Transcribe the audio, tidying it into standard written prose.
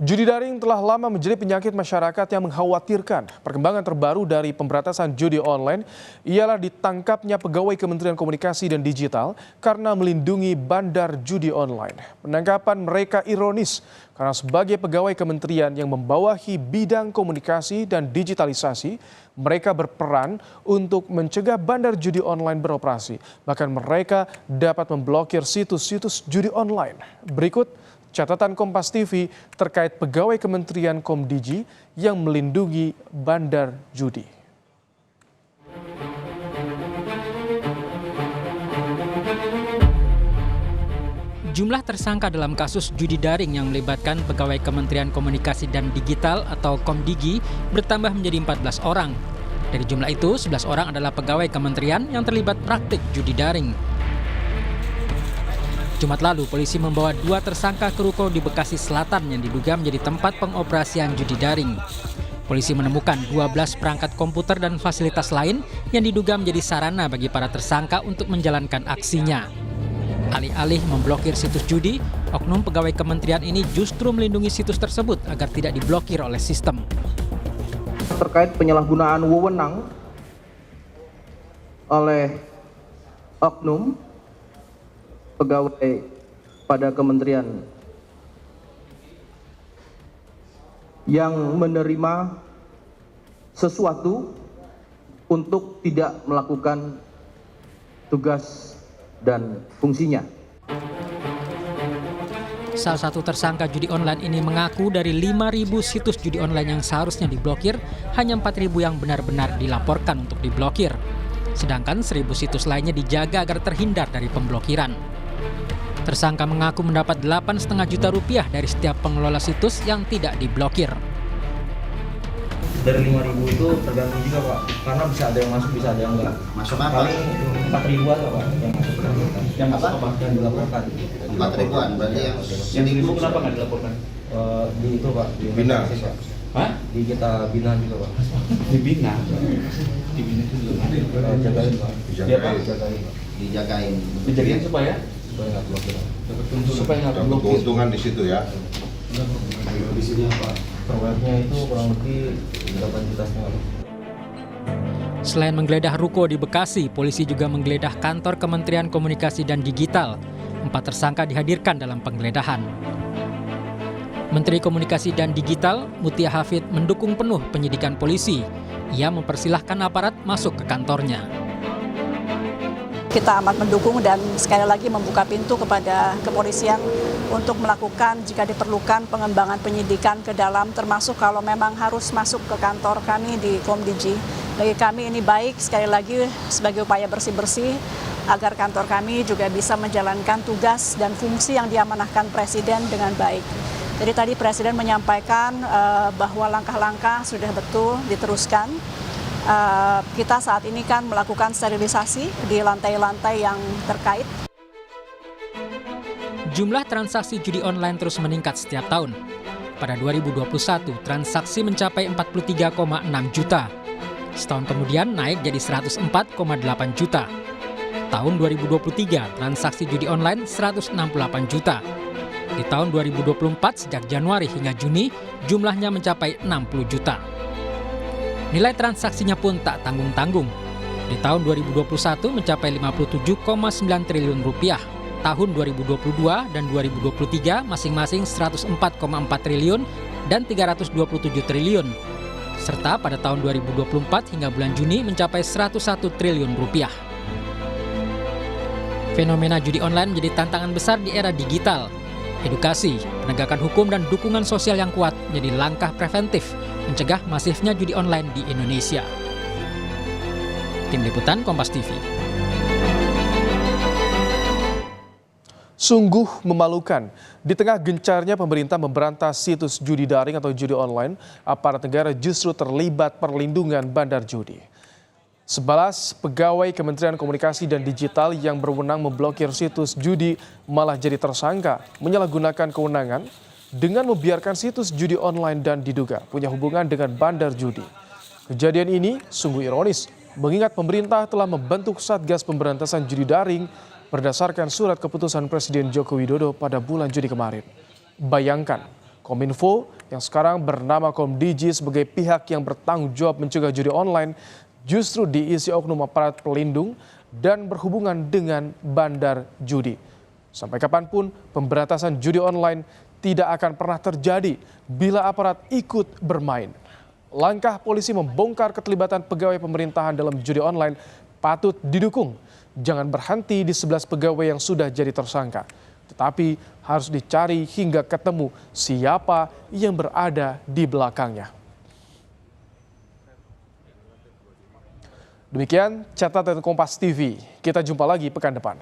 Judi daring telah lama menjadi penyakit masyarakat yang mengkhawatirkan. Perkembangan terbaru dari pemberantasan judi online ialah ditangkapnya pegawai Kementerian Komunikasi dan Digital karena melindungi bandar judi online. Penangkapan mereka ironis karena sebagai pegawai kementerian yang membawahi bidang komunikasi dan digitalisasi, mereka berperan untuk mencegah bandar judi online beroperasi. Bahkan mereka dapat memblokir situs-situs judi online. Berikut catatan Kompas TV terkait pegawai Kementerian Komdigi yang melindungi bandar judi. Jumlah tersangka dalam kasus judi daring yang melibatkan pegawai Kementerian Komunikasi dan Digital atau Komdigi bertambah menjadi 14 orang. Dari jumlah itu, 11 orang adalah pegawai kementerian yang terlibat praktik judi daring. Jumat lalu, polisi membawa 2 tersangka ke ruko di Bekasi Selatan yang diduga menjadi tempat pengoperasian judi daring. Polisi menemukan 12 perangkat komputer dan fasilitas lain yang diduga menjadi sarana bagi para tersangka untuk menjalankan aksinya. Alih-alih memblokir situs judi, oknum pegawai kementerian ini justru melindungi situs tersebut agar tidak diblokir oleh sistem. Terkait penyalahgunaan wewenang oleh oknum pegawai pada kementerian yang menerima sesuatu untuk tidak melakukan tugas dan fungsinya. Salah satu tersangka judi online ini mengaku dari 5.000 situs judi online yang seharusnya diblokir, hanya 4.000 yang benar-benar dilaporkan untuk diblokir. Sedangkan 1.000 situs lainnya dijaga agar terhindar dari pemblokiran. Tersangka mengaku mendapat 8,5 juta rupiah dari setiap pengelola situs yang tidak diblokir. Dari 5.000 itu tergantung juga Pak, karena bisa ada yang masuk, bisa ada yang enggak. Masuk apa? Paling 4.000-an lah Pak, yang masuk. Yang masuk apa? Yang dilaporkan. 4.000-an, berarti yang 1.000 kenapa nggak dilaporkan? Di itu Pak, di Bina. Hah? Di kita binaan juga Pak. Di Bina. Di Bina itu juga Jagain Pak. Iya Pak, jagain Pak. dijagain. Dijagain supaya nggak blokir. Supaya nggak dapat blokir. keuntungan di situ ya. Di sini apa? Per webnya itu kurang lebih 8,5 juta. Selain menggeledah ruko di Bekasi, polisi juga menggeledah kantor Kementerian Komunikasi dan Digital. 4 tersangka dihadirkan dalam penggeledahan. Menteri Komunikasi dan Digital, Mutia Hafid, mendukung penuh penyidikan polisi. Ia mempersilahkan aparat masuk ke kantornya. Kita amat mendukung dan sekali lagi membuka pintu kepada kepolisian untuk melakukan jika diperlukan pengembangan penyidikan ke dalam, termasuk kalau memang harus masuk ke kantor kami di Komdigi. Bagi kami ini baik, sekali lagi sebagai upaya bersih-bersih agar kantor kami juga bisa menjalankan tugas dan fungsi yang diamanahkan Presiden dengan baik. Jadi tadi Presiden menyampaikan bahwa langkah-langkah sudah betul diteruskan. Kita saat ini kan melakukan sterilisasi di lantai-lantai yang terkait. Jumlah transaksi judi online terus meningkat setiap tahun. Pada 2021, transaksi mencapai 43,6 juta. Setahun kemudian naik jadi 104,8 juta. Tahun 2023, transaksi judi online 168 juta. Di tahun 2024, sejak Januari hingga Juni, jumlahnya mencapai 60 juta. Nilai transaksinya pun tak tanggung-tanggung. Di tahun 2021 mencapai 57,9 triliun rupiah. Tahun 2022 dan 2023 masing-masing 104,4 triliun dan 327 triliun. Serta pada tahun 2024 hingga bulan Juni mencapai 101 triliun rupiah. Fenomena judi online menjadi tantangan besar di era digital. Edukasi, penegakan hukum dan dukungan sosial yang kuat menjadi langkah preventif mencegah masifnya judi online di Indonesia. Tim Liputan Kompas TV. Sungguh memalukan, di tengah gencarnya pemerintah memberantas situs judi daring atau judi online, aparat negara justru terlibat perlindungan bandar judi. 11 pegawai Kementerian Komunikasi dan Digital yang berwenang memblokir situs judi malah jadi tersangka menyalahgunakan kewenangan dengan membiarkan situs judi online dan diduga punya hubungan dengan bandar judi. Kejadian ini sungguh ironis mengingat pemerintah telah membentuk Satgas Pemberantasan Judi Daring berdasarkan surat keputusan Presiden Joko Widodo pada bulan Juni kemarin. Bayangkan, Kominfo yang sekarang bernama Komdigi sebagai pihak yang bertanggung jawab mencegah judi online justru diisi oknum aparat pelindung dan berhubungan dengan bandar judi. Sampai kapanpun pemberantasan judi online tidak akan pernah terjadi bila aparat ikut bermain. Langkah polisi membongkar keterlibatan pegawai pemerintahan dalam judi online patut didukung. Jangan berhenti di 11 pegawai yang sudah jadi tersangka, tetapi harus dicari hingga ketemu siapa yang berada di belakangnya. Demikian catatan Kompas TV. Kita jumpa lagi pekan depan.